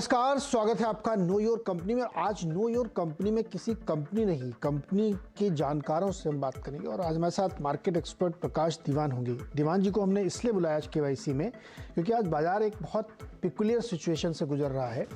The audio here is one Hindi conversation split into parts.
नमस्कार, स्वागत है आपका नो योर कंपनी में। आज नो योर कंपनी में किसी कंपनी नहीं, कंपनी के जानकारों से हम बात करेंगे। और आज हमारे साथ मार्केट एक्सपर्ट प्रकाश दीवान होंगे। दीवान जी को हमने इसलिए बुलाया आज केवाईसी में क्योंकि आज बाजार एक बहुत पिकुलियर सिचुएशन से गुजर रहा है।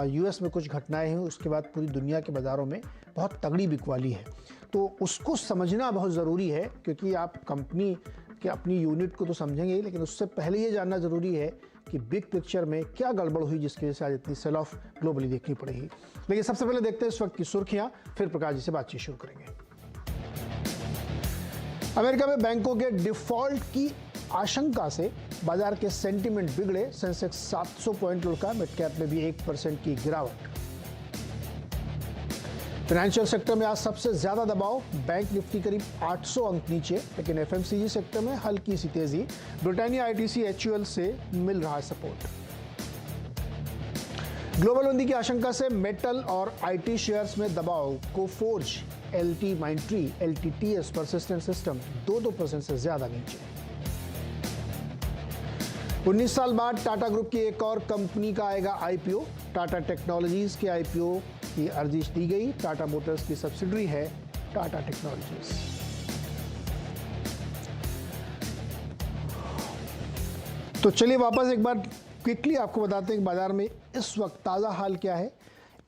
यूएस में कुछ घटनाएं हैं, उसके बाद पूरी दुनिया के बाज़ारों में बहुत तगड़ी बिकवाली है, तो उसको समझना बहुत ज़रूरी है। क्योंकि आप कंपनी के अपनी यूनिट को तो समझेंगे ही, लेकिन उससे पहले ये जानना ज़रूरी है कि बिग पिक्चर में क्या गड़बड़ हुई जिसकी वजह से आज इतनी सेल ऑफ ग्लोबली देखनी पड़ेगी। लेकिन सबसे पहले देखते हैं इस वक्त की सुर्खियां, फिर प्रकाश जी से बातचीत शुरू करेंगे। अमेरिका में बैंकों के डिफॉल्ट की आशंका से बाजार के सेंटीमेंट बिगड़े। सेंसेक्स 700 पॉइंट लुढ़का, मिड कैप में भी 1% की गिरावट। फाइनेंशियल सेक्टर में आज सबसे ज्यादा दबाव, बैंक निफ्टी करीब 800 अंक नीचे, लेकिन एफएमसीजी सेक्टर में हल्की सी तेजी। ब्रिटानिया आईटीसी एचयूएल से मिल रहा है सपोर्ट। ग्लोबल मंदी की आशंका से मेटल और आईटी शेयर्स में दबाव। Coforge, LT माइंट्री, LTTS, persistent system 2% से ज्यादा नीचे। 19 साल बाद टाटा ग्रुप की एक और कंपनी का आएगा आईपीओ। टाटा टेक्नोलॉजीज के आईपीओ की अर्जी दी गई। टाटा मोटर्स की सब्सिडरी है टाटा टेक्नोलॉजीज। तो चलिए वापस एक बार क्विकली आपको बताते हैं कि बाजार में इस वक्त ताज़ा हाल क्या है।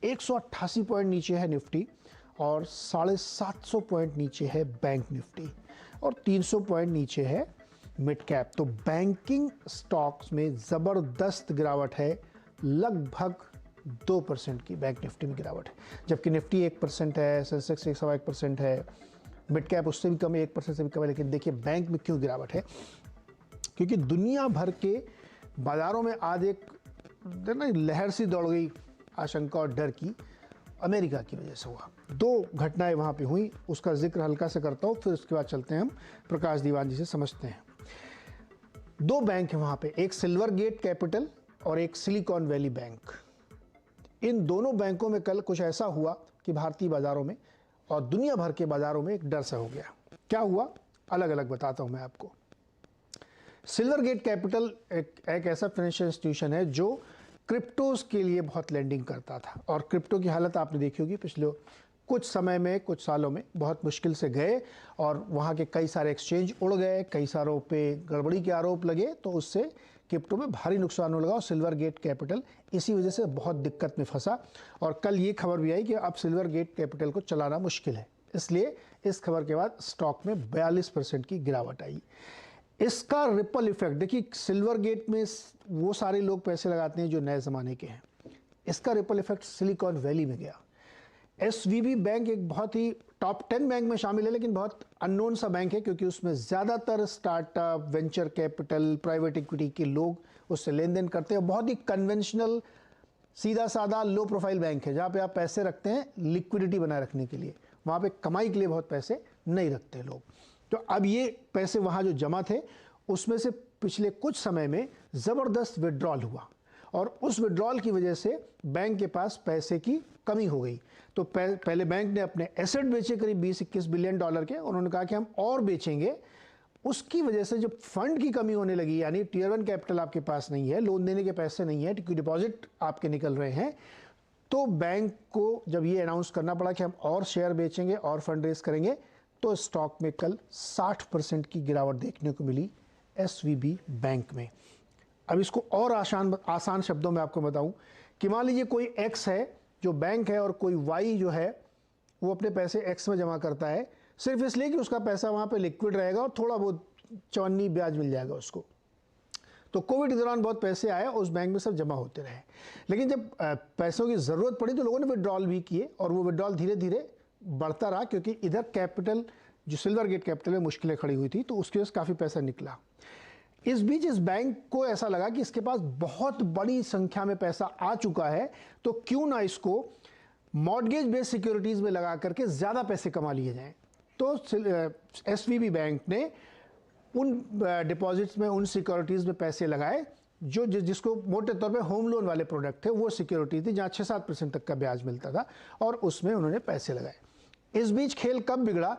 188 पॉइंट नीचे है निफ्टी और 750 पॉइंट नीचे है बैंक निफ्टी और 300 पॉइंट नीचे है मिड कैप। तो बैंकिंग स्टॉक्स में ज़बरदस्त गिरावट है, लगभग 2% की बैंक निफ्टी में गिरावट है, जबकि निफ्टी 1% है, सेंसेक्स 1.1% है, मिड कैप उससे भी कम है, 1% से भी कम है। लेकिन देखिए बैंक में क्यों गिरावट है, क्योंकि दुनिया भर के बाज़ारों में आज एक लहर सी दौड़ गई आशंका और डर की, अमेरिका की वजह से हुआ। दो घटनाएं वहाँ पे हुई, उसका जिक्र हल्का से करता हूँ, फिर उसके बाद चलते हैं हम प्रकाश दीवान जी से समझते हैं। दो बैंक हैं वहाँ पे, एक सिल्वर गेट कैपिटल और एक सिलिकॉन वैली बैंक। इन दोनों बैंकों में कल कुछ ऐसा हुआ कि भारतीय बाजारों में और दुनिया भर के बाजारों में एक डर सा हो गया। क्या हुआ, अलग अलग बताता हूं मैं आपको। सिल्वर गेट कैपिटल एक ऐसा फाइनेंशियल इंस्टीट्यूशन है जो क्रिप्टोज के लिए बहुत लेंडिंग करता था, और क्रिप्टो की हालत आपने देखी होगी पिछले कुछ समय में, कुछ सालों में बहुत मुश्किल से गए और वहाँ के कई सारे एक्सचेंज उड़ गए, कई सारों पे गड़बड़ी के आरोप लगे, तो उससे क्रिप्टो में भारी नुकसान होने लगा। और सिल्वर गेट कैपिटल इसी वजह से बहुत दिक्कत में फंसा। और कल ये खबर भी आई कि अब सिल्वर गेट कैपिटल को चलाना मुश्किल है, इसलिए इस खबर के बाद स्टॉक में 42% की गिरावट आई। इसका रिपल इफेक्ट देखिए, सिल्वर गेट में वो सारे लोग पैसे लगाते हैं जो नए ज़माने के हैं, इसका रिपल इफेक्ट सिलिकॉन वैली में गया। एसवीबी बैंक एक बहुत ही टॉप 10 बैंक में शामिल है, लेकिन बहुत अननोन सा बैंक है, क्योंकि उसमें ज़्यादातर startup, venture capital, private equity के लोग उससे लेन देन करते हैं। बहुत ही कन्वेंशनल, सीधा साधा, लो प्रोफाइल बैंक है, जहाँ पे आप पैसे रखते हैं लिक्विडिटी बनाए रखने के लिए, वहाँ पे कमाई के लिए बहुत पैसे नहीं रखते लोग। तो अब ये पैसे वहाँ जो जमा थे उसमें से पिछले कुछ समय में ज़बरदस्त विड्रॉल हुआ, और उस विड्रॉल की वजह से बैंक के पास पैसे की कमी हो गई। तो पहले बैंक ने अपने एसेट बेचे करीब 20-21 बिलियन डॉलर के, उन्होंने कहा कि हम और बेचेंगे। उसकी वजह से जब फंड की कमी होने लगी, यानी टियर 1 कैपिटल आपके पास नहीं है, लोन देने के पैसे नहीं है, डिपॉजिट आपके निकल रहे हैं, तो बैंक को जब ये अनाउंस करना पड़ा कि हम और शेयर बेचेंगे और फंड रेज करेंगे, तो स्टॉक में कल 60% की गिरावट देखने को मिली एसवीबी बैंक में। अब इसको और आसान शब्दों में आपको बताऊं कि मान लीजिए कोई एक्स है जो बैंक है और कोई वाई जो है वो अपने पैसे एक्स में जमा करता है, सिर्फ इसलिए कि उसका पैसा वहाँ पे लिक्विड रहेगा और थोड़ा बहुत चवन्नी ब्याज मिल जाएगा उसको। तो कोविड के दौरान बहुत पैसे आए, उस बैंक में सब जमा होते रहे, लेकिन जब पैसों की ज़रूरत पड़ी तो लोगों ने विड्रॉल भी किए, और वो विड्रॉल धीरे धीरे बढ़ता रहा, क्योंकि इधर कैपिटल जो सिल्वर गेट कैपिटल में मुश्किलें खड़ी हुई थी, तो उसकी वजह से काफ़ी पैसा निकला। इस बीच इस बैंक को ऐसा लगा कि इसके पास बहुत बड़ी संख्या में पैसा आ चुका है, तो क्यों ना इसको मॉर्गेज बेस्ड सिक्योरिटीज में लगा करके ज़्यादा पैसे कमा लिए जाएं। तो एसवीबी बैंक ने उन डिपॉजिट्स में, उन सिक्योरिटीज़ में पैसे लगाए जो जिसको मोटे तौर पे होम लोन वाले प्रोडक्ट थे, वो सिक्योरिटी थी जहाँ 6-7% तक का ब्याज मिलता था, और उसमें उन्होंने पैसे लगाए। इस बीच खेल कब बिगड़ा,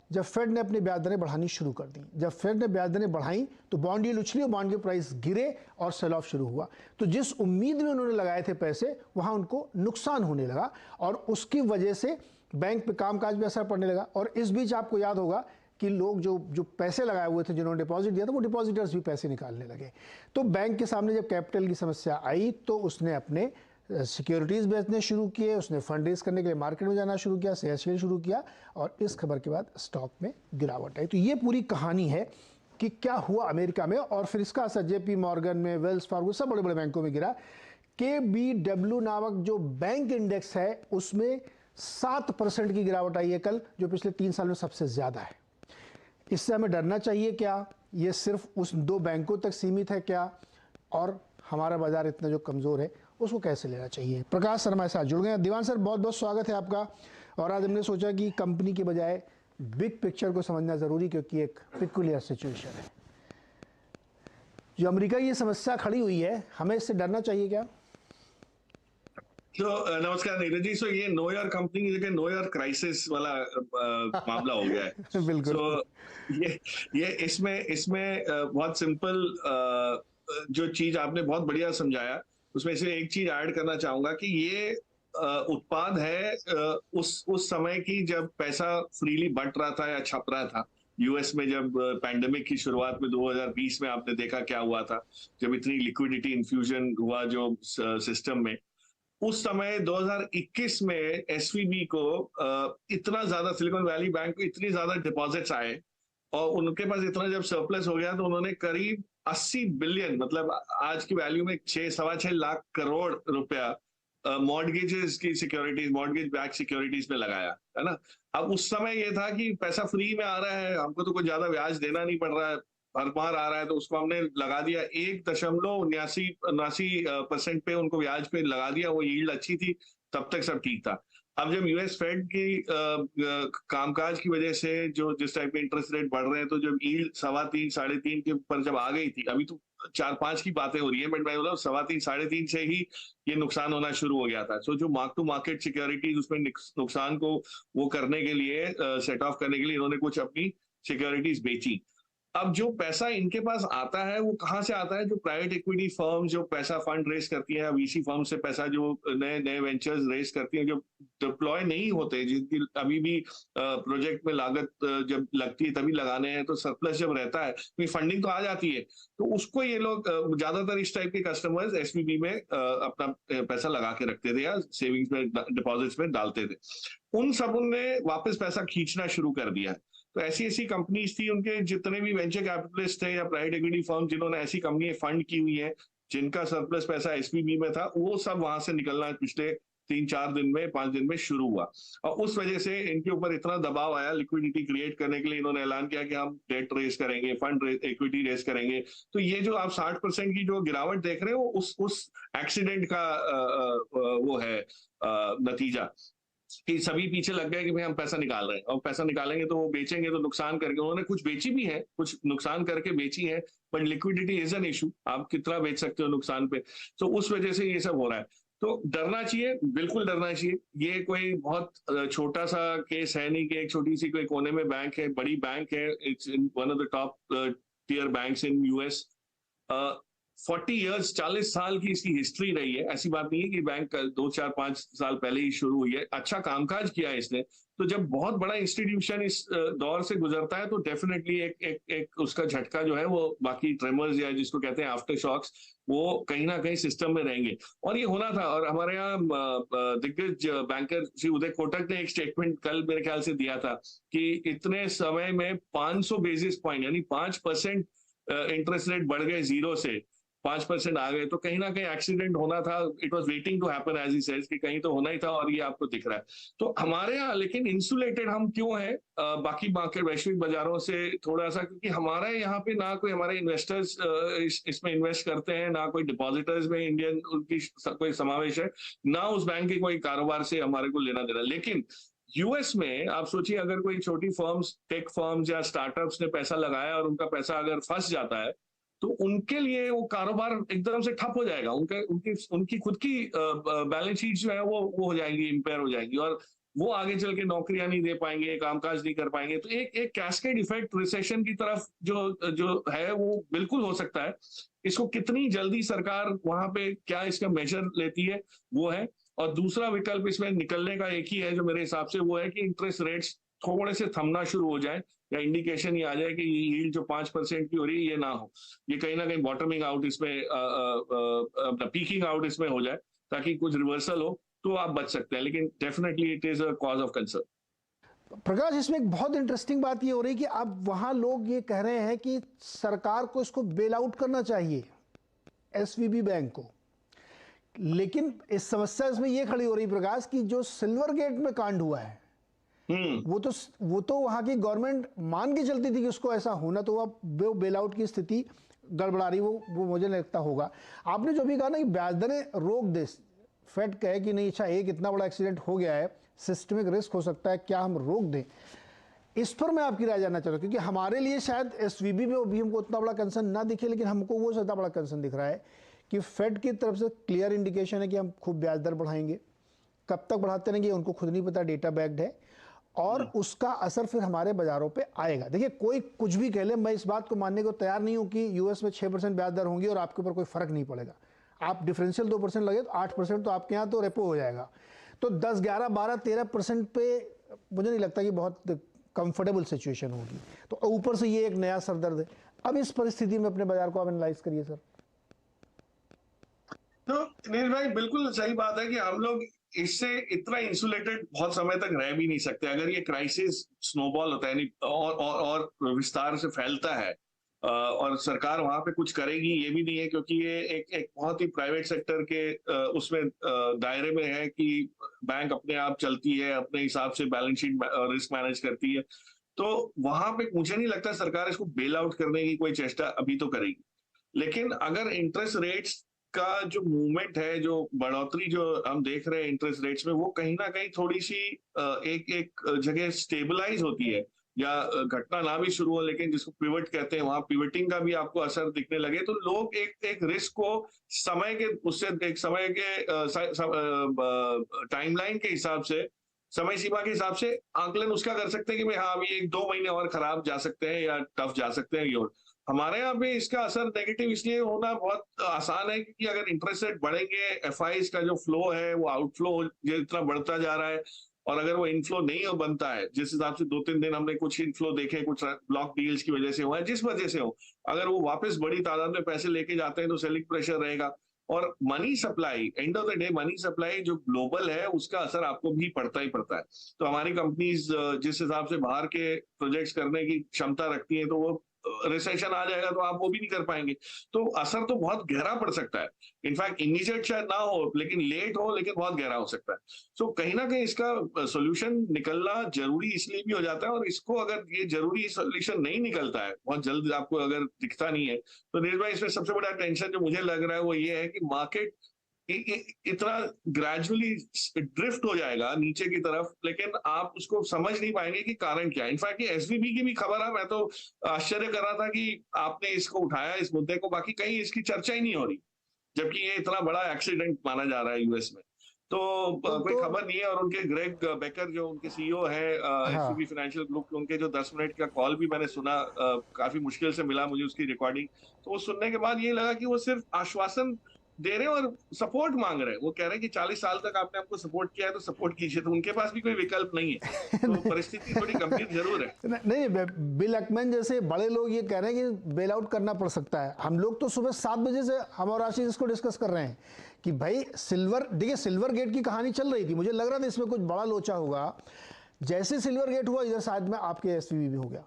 जब फेड ने अपनी ब्याज दरें बढ़ानी शुरू कर दी। जब फेड ने ब्याज दरें बढ़ाई तो बॉन्ड यील्ड उछली और बॉन्ड के प्राइस गिरे और सेल ऑफ शुरू हुआ। तो जिस उम्मीद में उन्होंने लगाए थे पैसे, वहां उनको नुकसान होने लगा और उसकी वजह से बैंक पे कामकाज भी असर पड़ने लगा। और इस बीच आपको याद होगा कि लोग जो पैसे लगाए हुए थे, जिन्होंने डिपॉजिट दिया था, वो डिपॉजिटर्स भी पैसे निकालने लगे। तो बैंक के सामने जब कैपिटल की समस्या आई तो उसने अपने सिक्योरिटीज़ बेचने शुरू किए, उसने फंड रेज करने के लिए मार्केट में जाना शुरू किया, शेयर शेयर शुरू किया और इस खबर के बाद स्टॉक में गिरावट आई। तो ये पूरी कहानी है कि क्या हुआ अमेरिका में और फिर इसका असर जेपी मॉर्गन में, वेल्स फार्गो, सब बड़े बड़े बैंकों में गिरा। KBW नामक जो बैंक इंडेक्स है उसमें 7% की गिरावट आई है कल, जो पिछले 3 साल में सबसे ज़्यादा है। इससे हमें डरना चाहिए क्या? ये सिर्फ उस 2 बैंकों तक सीमित है क्या? और हमारा बाजार इतना जो कमज़ोर है उसको कैसे लेना चाहिए? प्रकाश शर्मा के साथ जुड़ गए। दीवान सर, बहुत बहुत स्वागत है आपका। और आज हमने सोचा कि कंपनी के बजाय बिग पिक्चर को समझना ज़रूरी, क्योंकि एक पिकुलियर सिचुएशन है जो अमेरिका की ये समस्या खड़ी हुई है, हमें इससे डरना चाहिए क्या? तो नमस्कार नीरज जी। सो ये नो योर कंपनी की जगह नो योर क्राइसिस वाला मामला हो गया है। बिल्कुल। सो ये इसमें इसमें बहुत सिंपल जो चीज आपने बहुत बढ़िया समझाया, उसमें से एक चीज ऐड करना चाहूंगा कि ये उत्पाद है उस समय की जब पैसा फ्रीली बंट रहा था या छप रहा था। यूएस में जब पैंडेमिक की शुरुआत में 2020 में आपने देखा क्या हुआ था, जब इतनी लिक्विडिटी इन्फ्यूजन हुआ जो सिस्टम में, उस समय 2021 में एसवीबी को इतना ज्यादा, सिलिकॉन वैली बैंक को इतनी ज्यादा डिपॉजिट्स आए और उनके पास इतना जब सरप्लस हो गया तो उन्होंने करीब 80 बिलियन, मतलब आज की वैल्यू में 6-6.25 लाख करोड़ रुपया मॉर्गेजेस की सिक्योरिटीज, मॉर्गेज बैक सिक्योरिटीज में लगाया, है ना। अब उस समय ये था कि पैसा फ्री में आ रहा है, हमको तो कोई ज्यादा ब्याज देना नहीं पड़ रहा है, हर बार आ रहा है, तो उसको हमने लगा दिया 1.79% पे उनको ब्याज पे लगा दिया। वो यील्ड अच्छी थी, तब तक सब ठीक था। अब जब यूएस फेड की कामकाज की वजह से जो जिस टाइप के इंटरेस्ट रेट बढ़ रहे हैं, तो जब यील्ड 3.25 3.5 के ऊपर जब आ गई थी, अभी तो 4-5 की बातें हो रही है, बट मैं बोला 3.25 3.5 से ही ये नुकसान होना शुरू हो गया था। सो जो मार्क टू मार्केट सिक्योरिटीज, उसमें नुकसान को वो करने के लिए, सेट ऑफ करने के लिए इन्होंने कुछ अपनी सिक्योरिटीज बेची। अब जो पैसा इनके पास आता है वो कहाँ से आता है? जो प्राइवेट इक्विटी फर्म जो पैसा फंड रेस करती है, वीसी फर्म से पैसा जो नए नए वेंचर्स रेस करती हैं, जो डिप्लॉय नहीं होते, जिनकी अभी भी प्रोजेक्ट में लागत जब लगती है तभी लगाने हैं, तो सरप्लस जब रहता है तो फंडिंग तो आ जाती है, तो उसको ये लोग ज्यादातर इस टाइप के कस्टमर्स एसवीबी में अपना पैसा लगा के रखते थे या सेविंग्स में, डिपॉजिट्स में डालते थे। उन सब ने वापस पैसा खींचना शुरू कर दिया। तो ऐसी ऐसी कंपनीज थी, उनके जितने भी वेंचर कैपिटलिस्ट थे या प्राइवेट इक्विटी फर्म जिन्होंने ऐसी कंपनी फंड की हुई है, जिनका सरप्लस पैसा एसवीबी में था, वो सब वहां से निकलना पिछले 3-4 दिन में, 5 दिन में शुरू हुआ। और उस वजह से इनके ऊपर इतना दबाव आया, लिक्विडिटी क्रिएट करने के लिए इन्होंने ऐलान किया कि हम डेट रेस करेंगे, फंड इक्विटी रेस करेंगे। तो ये जो आप 60% की जो गिरावट देख रहे हो, उस एक्सीडेंट का वो है नतीजा कि सभी पीछे लग गए कि भाई हम पैसा निकाल रहे हैं, और पैसा निकालेंगे तो वो बेचेंगे तो नुकसान करके। उन्होंने कुछ बेची भी है, कुछ नुकसान करके बेची है, but liquidity is an issue, आप कितना बेच सकते हो नुकसान पे। तो उस वजह से ये सब हो रहा है। तो डरना चाहिए, बिल्कुल डरना चाहिए। ये कोई बहुत छोटा सा केस है नहीं कि एक छोटी सी कोई कोने में बैंक है, बड़ी बैंक है, it's in one of the top tier banks in US. 40 years, 40 साल की इसकी हिस्ट्री रही है। ऐसी बात नहीं है कि बैंक 2-4-5 साल पहले ही शुरू हुई है, अच्छा कामकाज किया है इसने। तो जब बहुत बड़ा इंस्टीट्यूशन इस दौर से गुजरता है तो डेफिनेटली एक उसका झटका जो है, वो बाकी ट्रेमर्स या जिसको कहते हैं आफ्टर शॉक्स, वो कहीं ना कहीं सिस्टम में रहेंगे। और ये होना था। और हमारे यहाँ दिग्गज बैंकर श्री उदय कोटक ने एक स्टेटमेंट कल मेरे ख्याल से दिया था कि इतने समय में 500 बेसिस पॉइंट यानी 5% इंटरेस्ट रेट बढ़ गए, 0 से 5% आ गए, तो कहीं ना कहीं एक्सीडेंट होना था। It was waiting to happen, as he says, कि कहीं तो होना ही था, और ये आपको दिख रहा है। तो हमारे यहाँ लेकिन इंसुलेटेड हम क्यों हैं बाकी मार्केट, वैश्विक बाजारों से थोड़ा सा? क्योंकि हमारे यहाँ पे ना कोई हमारे इन्वेस्टर्स इसमें इन्वेस्ट करते हैं, ना कोई डिपॉजिटर्स में इंडियन उनकी कोई समावेश है, ना उस बैंक के कोई कारोबार से हमारे को लेना देना। लेकिन यूएस में आप सोचिए, अगर कोई छोटी फर्म्स, टेक फर्म्स या स्टार्टअप्स ने पैसा लगाया और उनका पैसा अगर फंस जाता है, तो उनके लिए वो कारोबार एकदम से ठप हो जाएगा। उनकी खुद की बैलेंस शीट जो है वो हो जाएंगी, इंपेयर हो जाएंगी। और वो आगे चल के नौकरियां नहीं दे पाएंगे, कामकाज नहीं कर पाएंगे। तो एक एक कैस्केड इफेक्ट रिसेशन की तरफ जो जो है वो बिल्कुल हो सकता है। इसको कितनी जल्दी सरकार वहां पे क्या इसका मेजर लेती है वो है। और दूसरा विकल्प इसमें निकलने का एक ही है जो मेरे हिसाब से, वो है कि इंटरेस्ट रेट्स थोड़े से थमना शुरू हो जाए, या इंडिकेशन ये आ जाए कि यील्ड जो 5% की हो रही है ये ना हो, ये कहीं ना कहीं बॉटमिंग आउट इसमें, पीकिंग आउट इसमें हो जाए, ताकि कुछ रिवर्सल हो तो आप बच सकते हैं। लेकिन definitely it is a cause of concern. Prakash, इसमें एक बहुत इंटरेस्टिंग बात ये हो रही है कि अब वहां लोग ये कह रहे हैं कि सरकार को इसको बेल आउट करना चाहिए, एसवीबी बैंक को। लेकिन इस समस्या इसमें ये खड़ी हो रही प्रकाश कि जो सिल्वर गेट में कांड हुआ है वो तो वहां की गवर्नमेंट मान के चलती थी कि उसको ऐसा होना, तो वो बेल आउट की स्थिति गड़बड़ा रही, वो मुझे नहीं लगता होगा। आपने जो भी कहा ना कि ब्याज दरें रोक दे, फेड कहे कि नहीं अच्छा एक इतना बड़ा एक्सीडेंट हो गया है, सिस्टमिक रिस्क हो सकता है, क्या हम रोक दें? इस पर मैं आपकी राय जानना चाहता हूँ, क्योंकि हमारे लिए शायद एसवीबी में भी हमको उतना बड़ा कंसर्न ना दिखे, लेकिन हमको वो ज़्यादा बड़ा कंसर्न दिख रहा है कि फेड की तरफ से क्लियर इंडिकेशन है कि हम खूब ब्याज दर बढ़ाएंगे। कब तक बढ़ाते रहेंगे उनको खुद नहीं पता, डेटा बैक्ड है, और उसका असर फिर हमारे बाजारों पे आएगा। देखिए कोई कुछ भी कह ले, मैं इस बात को मानने को तैयार नहीं हूं कि यूएस में 6% ब्याज दर होंगी और आपके ऊपर कोई फर्क नहीं पड़ेगा। आप डिफरेंशियल 2% लगे तो 8% तो आपके यहाँ तो रेपो हो जाएगा, तो 10, 11, 12, 13% पे मुझे नहीं लगता कि बहुत कंफर्टेबल सिचुएशन होगी। तो ऊपर से ये एक नया सरदर्द है। अब इस परिस्थिति में अपने बाजार को आप एनालाइज करिए सर। तो नील भाई बिल्कुल सही बात है कि हम लोग इससे इतना इंसुलेटेड बहुत समय तक रह भी नहीं सकते। अगर ये क्राइसिस स्नोबॉल होता है, और विस्तार से फैलता है, और सरकार वहां पे कुछ करेगी ये भी नहीं है, क्योंकि ये एक बहुत ही प्राइवेट सेक्टर के उसमें दायरे में है कि बैंक अपने आप चलती है, अपने हिसाब से बैलेंस शीट रिस्क मैनेज करती है। तो वहां पे मुझे नहीं लगता सरकार इसको बेल आउट करने की कोई चेष्टा अभी तो करेगी। लेकिन अगर इंटरेस्ट रेट्स का जो मूवमेंट है, जो बढ़ोतरी जो हम देख रहे हैं इंटरेस्ट रेट्स में, वो कहीं ना कहीं थोड़ी सी एक एक जगह स्टेबलाइज होती है, या घटना ना भी शुरू हो लेकिन जिसको पिवट कहते हैं, वहां पिवटिंग का भी आपको असर दिखने लगे, तो लोग एक एक रिस्क को समय के उससे एक समय के टाइमलाइन के हिसाब से, समय सीमा के हिसाब से आंकलन उसका कर सकते हैं कि भाई हाँ अभी 1-2 महीने और खराब जा सकते हैं या टफ जा सकते हैं। ये हमारे यहाँ पे इसका असर नेगेटिव इसलिए होना बहुत आसान है क्योंकि अगर इंटरेस्ट रेट बढ़ेंगे, एफआईज का जो फ्लो है वो आउटफ्लो इतना बढ़ता जा रहा है, और अगर वो इनफ्लो नहीं हो बनता है, जिस हिसाब से 2-3 दिन हमने कुछ इनफ्लो देखे, कुछ ब्लॉक डील्स की वजह से हुआ है, जिस वजह से हो, अगर वो वापस बड़ी तादाद में पैसे लेके जाते हैं तो सेलिंग प्रेशर रहेगा। और money supply, end of the day money supply जो ग्लोबल है उसका असर आपको भी पड़ता ही पड़ता है। तो हमारी कंपनीज जिस हिसाब से बाहर के प्रोजेक्ट्स करने की क्षमता रखती है, तो वो रिसेशन आ जाएगा तो आप वो भी नहीं कर पाएंगे। तो असर तो बहुत गहरा पड़ सकता है। इनफैक्ट इमीडिएट शायद ना हो, लेकिन लेट हो, लेकिन बहुत गहरा हो सकता है। सो कहीं ना कहीं इसका सोल्यूशन निकलना जरूरी इसलिए भी हो जाता है, और इसको अगर ये जरूरी सोल्यूशन नहीं निकलता है बहुत जल्द, आपको अगर दिखता नहीं है, तो नीरज भाई इसमें सबसे बड़ा टेंशन जो मुझे लग रहा है वो ये है कि मार्केट इतना ग्रेजुअली ड्रिफ्ट हो जाएगा नीचे की तरफ, लेकिन आप उसको समझ नहीं पाएंगे कि कारण क्या है। इनफैक्ट ये एसवीबी की भी खबर है, मैं तो आश्चर्य कर रहा था कि आपने इसको उठाया इस मुद्दे को, बाकी कहीं इसकी चर्चा ही नहीं हो रही, जबकि ये इतना बड़ा एक्सीडेंट माना जा रहा है यूएस में। तो कोई खबर नहीं है। और उनके ग्रेग बेकर जो उनके सीईओ है एसवीबी हाँ, फाइनेंशियल ग्रुप, उनके जो 10 मिनट का कॉल भी मैंने सुना, काफी मुश्किल से मिला मुझे उसकी रिकॉर्डिंग। तो वो सुनने के बाद ये लगा कि वो सिर्फ आश्वासन दे रहे हैं और सपोर्ट मांग रहे हैं। वो कह रहे हैं कि 40 साल तक आपने हमको सपोर्ट किया है तो सपोर्ट कीजिए। तो उनके पास भी कोई विकल्प नहीं है। तो परिस्थिति थोड़ी गंभीर जरूर है। नहीं, बिल एक्मैन जैसे बड़े लोग ये कह रहे हैं कि बेल आउट करना पड़ सकता है। हम लोग तो सुबह 7 बजे से हम और आशीष इसको डिस्कस कर रहे हैं कि भाई देखिए सिल्वर गेट की कहानी चल रही थी, मुझे लग रहा था इसमें कुछ बड़ा लोचा होगा। जैसे सिल्वर गेट हुआ, इधर शायद में आपके एसवीबी भी हो गया,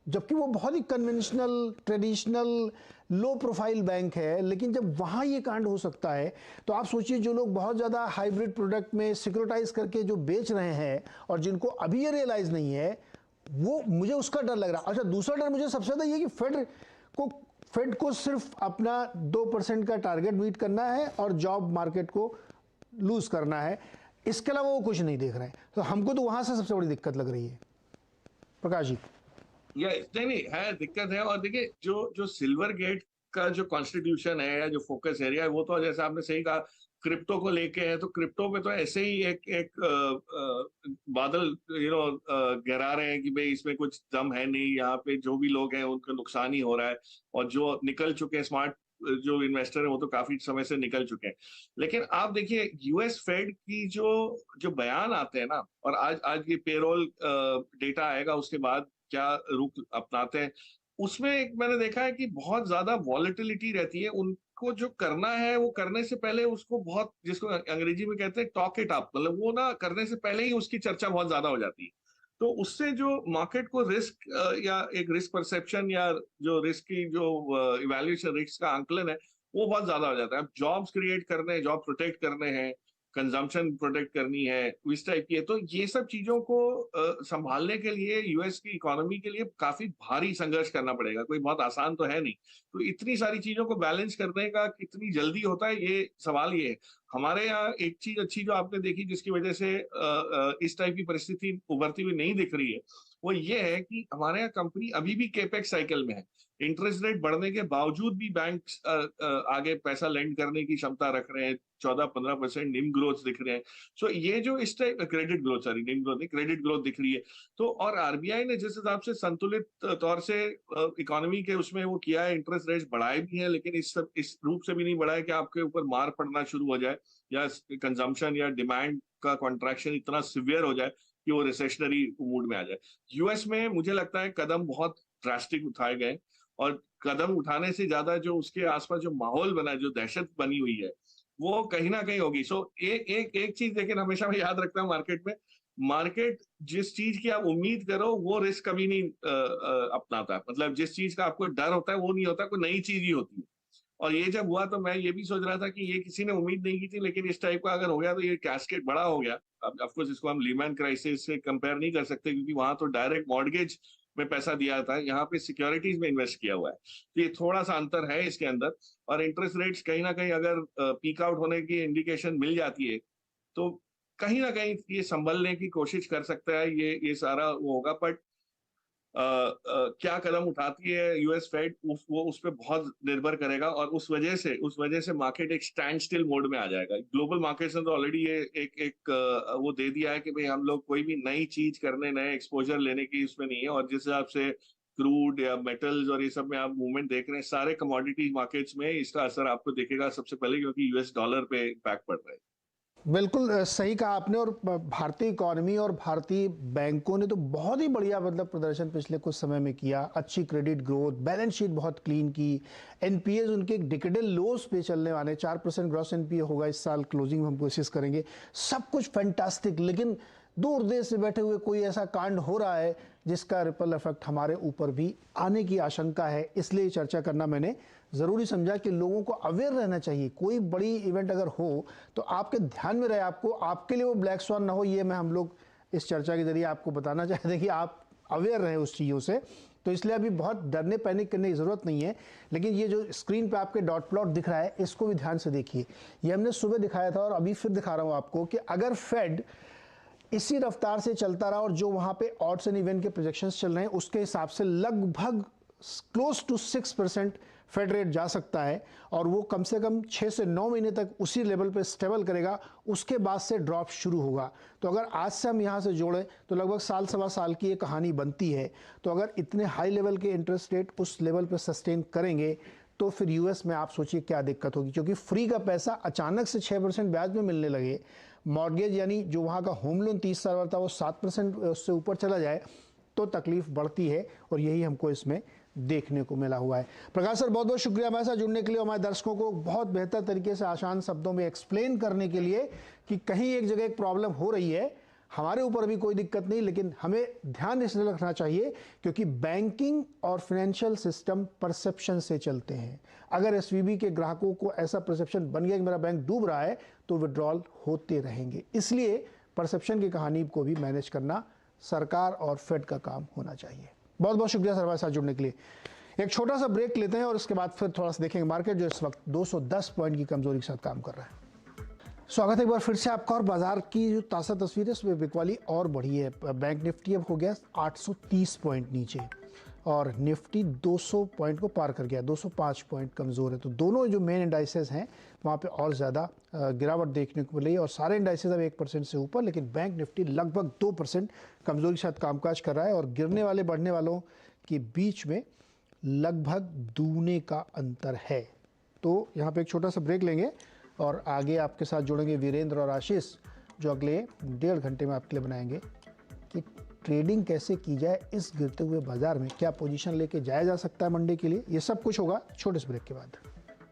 जबकि वो बहुत ही conventional, traditional, low profile bank है। लेकिन जब वहाँ ये कांड हो सकता है, तो आप सोचिए जो लोग बहुत ज़्यादा हाइब्रिड प्रोडक्ट में सिक्योरिटाइज करके जो बेच रहे हैं और जिनको अभी ये रियलाइज नहीं है, वो मुझे उसका डर लग रहा है। अच्छा, दूसरा डर मुझे सबसे ज़्यादा ये कि फेड को सिर्फ अपना 2% का टारगेट मीट करना है और जॉब मार्केट को लूज करना है, इसके अलावा वो कुछ नहीं देख रहे हैं। तो हमको तो वहाँ से सबसे बड़ी दिक्कत लग रही है। प्रकाश जी। या नहीं है, दिक्कत है। और देखिए जो जो सिल्वर गेट का जो कॉन्स्टिट्यूशन है या जो फोकस एरिया है, वो तो जैसे आपने सही कहा, क्रिप्टो को लेके है, तो क्रिप्टो में तो ऐसे ही एक एक बादल गहरा रहे हैं कि भाई इसमें कुछ दम है नहीं, यहाँ पे जो भी लोग हैं उनका नुकसान ही हो रहा है, और जो निकल चुके हैं स्मार्ट जो इन्वेस्टर है वो तो काफी समय से निकल चुके हैं। लेकिन आप देखिए यूएस फेड की जो जो बयान आते हैं ना, और आज आज ये पेरोल डेटा आएगा उसके बाद क्या रुख अपनाते हैं, उसमें एक मैंने देखा है कि बहुत ज्यादा वॉलेटिलिटी रहती है। उनको जो करना है वो करने से पहले उसको बहुत, जिसको अंग्रेजी में कहते हैं टॉक इट अप, मतलब वो ना करने से पहले ही उसकी चर्चा बहुत ज्यादा हो जाती है। तो उससे जो मार्केट को रिस्क या एक रिस्क परसेप्शन या जो रिस्क की जो इवैल्यूएशन, रिस्क का आंकलन है वो बहुत ज्यादा हो जाता है। अब जॉब्स क्रिएट करने हैं, जॉब प्रोटेक्ट करने हैं, कंजम्पशन प्रोटेक्ट करनी है, इस टाइप की है। तो ये सब चीजों को संभालने के लिए यूएस की इकोनॉमी के लिए काफी भारी संघर्ष करना पड़ेगा, कोई बहुत आसान तो है नहीं। तो इतनी सारी चीजों को बैलेंस करने का कितनी जल्दी होता है, ये सवाल ये है। हमारे यहाँ एक चीज अच्छी जो आपने देखी जिसकी वजह से इस टाइप की परिस्थिति उभरती हुई नहीं दिख रही है, वो ये है कि हमारे यहाँ कंपनी अभी भी केपेक्स साइकिल में है। इंटरेस्ट रेट बढ़ने के बावजूद भी बैंक आगे पैसा लेंड करने की क्षमता रख रहे हैं, 14-15% निम ग्रोथ दिख रहे हैं। सो ये जो इस टाइप क्रेडिट ग्रोथ, सॉरी निम ग्रोथ नहीं, क्रेडिट ग्रोथ दिख रही है। तो और आरबीआई ने जिस हिसाब से संतुलित तौर से इकोनॉमी के उसमें वो किया है, इंटरेस्ट रेट बढ़ाए भी हैं, लेकिन इस रूप से भी नहीं बढ़ाए कि आपके ऊपर मार पड़ना शुरू हो जाए या कंजम्पशन या डिमांड का कॉन्ट्रैक्शन इतना सिवियर हो जाए कि वो रिसेशनरी मूड में आ जाए। यूएस में मुझे लगता है कदम बहुत ड्रास्टिक उठाए गए, और कदम उठाने से ज्यादा जो उसके आसपास जो माहौल बना, जो दहशत बनी हुई है, वो कहीं ना कहीं होगी। सो एक चीज लेकिन हमेशा मैं याद रखता हूँ मार्केट में, मार्केट जिस चीज की आप उम्मीद करो वो रिस्क कभी नहीं अपनाता। मतलब जिस चीज का आपको डर होता है वो नहीं होता, कोई नई चीज ही होती है। और ये जब हुआ तो मैं ये भी सोच रहा था कि ये किसी ने उम्मीद नहीं की थी, लेकिन इस टाइप का अगर हो गया तो ये कैस्केड बड़ा हो गया। अब ऑफ कोर्स इसको हम लीमैन क्राइसिस से कंपेयर नहीं कर सकते, क्योंकि वहां तो डायरेक्ट मॉर्गेज में पैसा दिया था, यहाँ पे सिक्योरिटीज में इन्वेस्ट किया हुआ है। तो ये थोड़ा सा अंतर है इसके अंदर। और इंटरेस्ट रेट्स कहीं ना कहीं अगर पीक आउट होने की इंडिकेशन मिल जाती है तो कहीं ना कहीं ये संभलने की कोशिश कर सकता है, ये सारा वो होगा। बट क्या कदम उठाती है यूएस फेड वो उस पर बहुत निर्भर करेगा, और उस वजह से मार्केट एक स्टैंड स्टिल मोड में आ जाएगा। ग्लोबल मार्केट्स ने तो ऑलरेडी ये एक वो दे दिया है कि भाई हम लोग कोई भी नई चीज करने, नए एक्सपोजर लेने की उसमें नहीं है। और जिस हिसाब से क्रूड या मेटल्स और ये सब में आप मूवमेंट देख रहे हैं, सारे कमोडिटी मार्केट्स में इसका असर आपको दिखेगा सबसे पहले, क्योंकि यूएस डॉलर पे इम्पैक्ट पड़ रहा है। बिल्कुल सही कहा आपने। और भारतीय इकोनॉमी और भारतीय बैंकों ने तो बहुत ही बढ़िया मतलब प्रदर्शन पिछले कुछ समय में किया। अच्छी क्रेडिट ग्रोथ, बैलेंस शीट बहुत क्लीन की, एनपीएस उनके डिकेडल लोस पे चलने वाले, 4% ग्रॉस एनपीए होगा इस साल क्लोजिंग में, हम कोशिश करेंगे। सब कुछ फैंटास्टिक। लेकिन दूर देश से बैठे हुए कोई ऐसा कांड हो रहा है जिसका रिपल इफेक्ट हमारे ऊपर भी आने की आशंका है। इसलिए चर्चा करना मैंने ज़रूरी समझा कि लोगों को अवेयर रहना चाहिए। कोई बड़ी इवेंट अगर हो तो आपके ध्यान में रहे, आपको, आपके लिए वो ब्लैक स्वान ना हो। ये मैं हम लोग इस चर्चा के जरिए आपको बताना चाहते हैं कि आप अवेयर रहें उस चीज़ों से। तो इसलिए अभी बहुत डरने पैनिक करने की ज़रूरत नहीं है। लेकिन ये जो स्क्रीन पे आपके डॉट प्लॉट दिख रहा है, इसको भी ध्यान से देखिए। ये हमने सुबह दिखाया था और अभी फिर दिखा रहा हूँ आपको कि अगर फेड इसी रफ्तार से चलता रहा और जो वहाँ पे ऑड्स एंड इवन के प्रोजेक्शंस चल रहे हैं उसके हिसाब से लगभग क्लोज टू 6% फेड रेट जा सकता है, और वो कम से कम 6 से 9 महीने तक उसी लेवल पे स्टेबल करेगा। उसके बाद से ड्रॉप शुरू होगा। तो अगर आज से हम यहाँ से जोड़ें तो लगभग साल सवा साल की ये कहानी बनती है। तो अगर इतने हाई लेवल के इंटरेस्ट रेट उस लेवल पे सस्टेन करेंगे तो फिर यूएस में आप सोचिए क्या दिक्कत होगी, क्योंकि फ्री का पैसा अचानक से 6% ब्याज में मिलने लगे। मॉर्गेज यानी जो वहाँ का होम लोन 30 साल वाला था वो 7% उससे ऊपर चला जाए तो तकलीफ बढ़ती है, और यही हमको इसमें देखने को मिला हुआ है। प्रकाश सर, बहुत बहुत शुक्रिया हमारे साथ जुड़ने के लिए, हमारे दर्शकों को बहुत बेहतर तरीके से आसान शब्दों में एक्सप्लेन करने के लिए कि कहीं एक जगह एक प्रॉब्लम हो रही है, हमारे ऊपर भी कोई दिक्कत नहीं, लेकिन हमें ध्यान इसलिए रखना चाहिए क्योंकि बैंकिंग और फाइनेंशियल सिस्टम परसेप्शन से चलते हैं। अगर एसवीबी के ग्राहकों को ऐसा परसेप्शन बन गया कि मेरा बैंक डूब रहा है तो विड्रॉल होते रहेंगे। इसलिए परसेप्शन की कहानी को भी मैनेज करना सरकार और फेड का काम होना चाहिए। बहुत बहुत शुक्रिया सर हमारे साथ जुड़ने के लिए। एक छोटा सा ब्रेक लेते हैं और उसके बाद फिर थोड़ा सा देखेंगे मार्केट जो इस वक्त 210 पॉइंट की कमजोरी के साथ काम कर रहा है। स्वागत है एक बार फिर से आपका। और बाजार की जो ताज़ा तस्वीर है उसमें बिकवाली और बढ़ी है। बैंक निफ्टी अब हो गया 830 पॉइंट नीचे, और निफ्टी 200 पॉइंट को पार कर गया, 205 पॉइंट कमज़ोर है। तो दोनों जो मेन इंडाइसेस हैं वहाँ पे और ज़्यादा गिरावट देखने को मिली और सारे इंडाइसेस अब 1% से ऊपर, लेकिन बैंक निफ्टी लगभग 2% कमज़ोरी के साथ कामकाज कर रहा है और गिरने वाले बढ़ने वालों के बीच में लगभग दूने का अंतर है। तो यहाँ पे एक छोटा सा ब्रेक लेंगे और आगे आपके साथ जुड़ेंगे वीरेंद्र और आशीष, जो अगले 1.5 घंटे में आपके लिए बनाएंगे कि ट्रेडिंग कैसे की जाए इस गिरते हुए बाजार में, क्या पोजीशन लेके जाया जा सकता है मंडे के लिए। ये सब कुछ होगा छोटे से ब्रेक के बाद।